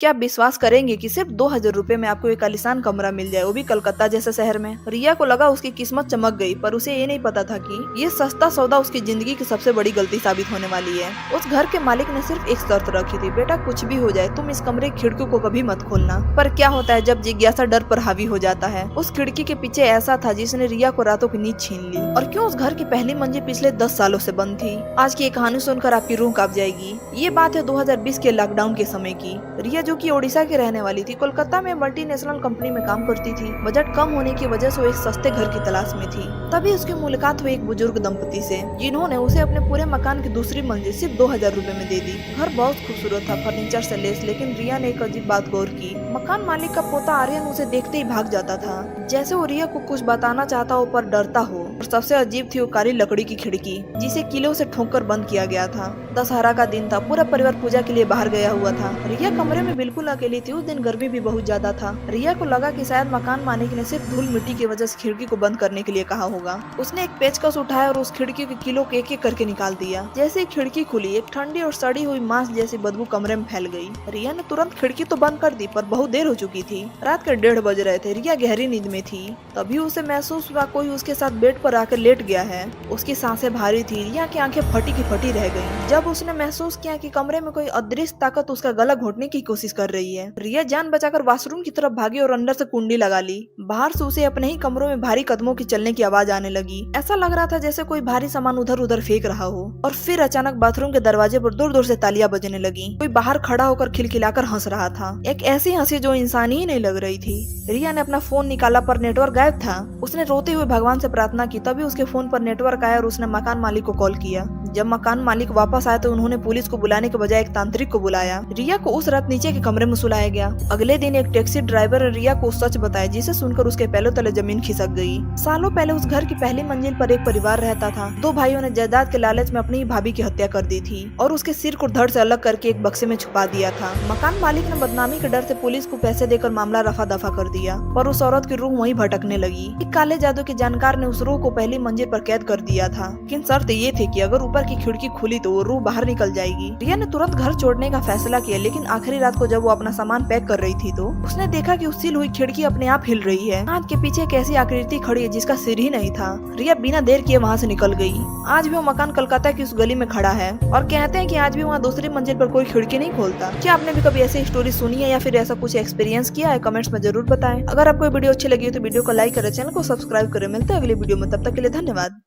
क्या आप विश्वास करेंगे कि सिर्फ 2000 रुपए में आपको एक आलीशान कमरा मिल जाए, वो भी कलकत्ता जैसे शहर में। रिया को लगा उसकी किस्मत चमक गई, पर उसे ये नहीं पता था कि ये सस्ता सौदा उसकी जिंदगी की सबसे बड़ी गलती साबित होने वाली है। उस घर के मालिक ने सिर्फ एक शर्त रखी थी, बेटा कुछ भी हो जाए तुम इस कमरे की खिड़कियों को कभी मत खोलना। पर क्या होता है जब जिज्ञासा डर पर हावी हो जाता है। उस खिड़की के पीछे ऐसा था जिसने रिया को रातों की नींद छीन ली। और क्यों उस घर की पहली मंजिल पिछले 10 सालों से बंद थी। आज की ये कहानी सुनकर आपकी रूह कांप जाएगी। ये बात है 2020 के लॉकडाउन के समय की। रिया जो कि ओडिशा के रहने वाली थी, कोलकाता में मल्टीनेशनल कंपनी में काम करती थी। बजट कम होने की वजह से वो एक सस्ते घर की तलाश में थी। तभी उसकी मुलाकात हुई एक बुजुर्ग दंपति से, जिन्होंने उसे अपने पूरे मकान की दूसरी मंजिल सिर्फ 2000 रुपए में दे दी। घर बहुत खूबसूरत था, फर्नीचर से लेस, लेकिन रिया ने एक अजीब बात गौर की। मकान मालिक का पोता आर्यन उसे देखते ही भाग जाता था, जैसे वो रिया को कुछ बताना चाहता हो पर डरता हो। और सबसे अजीब थी वो काली लकड़ी की खिड़की, जिसे किलों से ठोककर बंद किया गया था। दशहरा का दिन था, पूरा परिवार पूजा के लिए बाहर गया हुआ था। रिया कमरे में बिल्कुल अकेली थी। उस दिन गर्मी भी बहुत ज्यादा था। रिया को लगा कि शायद मकान मालिक ने सिर्फ धूल मिट्टी की वजह से खिड़की को बंद करने के लिए कहा होगा। उसने एक पेचकस उठाया और उस खिड़की के किलो को एक एक करके निकाल दिया। जैसे ही खिड़की खुली, एक ठंडी और सड़ी हुई मांस जैसी बदबू कमरे में फैल गई। रिया ने तुरंत खिड़की तो बंद कर दी, पर बहुत देर हो चुकी थी। रात के 1:30 बज रहे थे। रिया गहरी नींद में थी। तभी उसे महसूस हुआ कोई उसके साथ बेड पर आकर लेट गया है। उसकी सांसें भारी थी। रिया की आंखें फटी की फटी रह गईं। जब उसने महसूस किया कि कमरे में कोई अदृश्य ताकत उसका गला घोटने की कोशिश कर रही है, रिया जान बचाकर वॉशरूम की तरफ भागी और अंदर से कुंडी लगा ली। बाहर से उसे अपने ही कमरों में भारी कदमों की चलने की आवाज आने लगी। ऐसा लग रहा था जैसे कोई भारी सामान उधर उधर फेंक रहा हो। और फिर अचानक बाथरूम के दरवाजे पर दूर दूर से तालियां बजने लगी। कोई बाहर खड़ा होकर खिलखिलाकर हंस रहा था, एक ऐसी हंसी जो इंसानी ही नहीं लग रही थी। रिया ने अपना फोन निकाला, पर नेटवर्क गायब था। उसने रोते हुए भगवान से प्रार्थना की। तभी उसके फोन पर नेटवर्क आया और उसने मकान मालिक को कॉल किया। जब मकान मालिक वापस आए तो उन्होंने पुलिस को बुलाने के बजाय एक तांत्रिक को बुलाया। रिया को उस रात नीचे के कमरे में सुलाया गया। अगले दिन एक टैक्सी ड्राइवर ने रिया को सच बताया, जिसे सुनकर उसके पैरों तले जमीन खिसक गई। सालों पहले उस घर की पहली मंजिल पर एक परिवार रहता था। 2 भाइयों ने जायदाद के लालच में अपनी ही भाभी की हत्या कर दी थी और उसके सिर को धड़ से अलग करके एक बक्से में छुपा दिया था। मकान मालिक ने बदनामी के डर से पुलिस को पैसे देकर मामला रफा दफा कर दिया, पर उस औरत की रूह वहीं भटकने लगी। एक काले जादू के जानकार ने उस रूह को पहली मंजिल पर कैद कर दिया था, लेकिन शर्त ये थी कि अगर ऊपर की खिड़की खुली तो वो रूह बाहर निकल जाएगी। रिया ने तुरंत घर छोड़ने का फैसला किया, लेकिन आखिरी रात को जब वो अपना सामान पैक कर रही थी तो उसने देखा कि उस सील हुई खिड़की अपने आप हिल रही है। हाथ के पीछे एक ऐसी आकृति खड़ी है जिसका सिर ही नहीं था। रिया बिना देर किए वहाँ से निकल गई। आज भी वो मकान कलकत्ता की उस गली में खड़ा है और कहते हैं कि आज भी वहाँ दूसरी मंजिल पर कोई खिड़की नहीं खोलता। क्या आपने भी कभी ऐसी स्टोरी सुनी है या फिर ऐसा कुछ एक्सपीरियंस किया है? कमेंट्स में जरूर बताएं। अगर आपको वीडियो अच्छी लगी हो तो वीडियो को लाइक करें, चैनल को सब्सक्राइब करें। मिलते हैं अगली वीडियो में, तब तक के लिए धन्यवाद।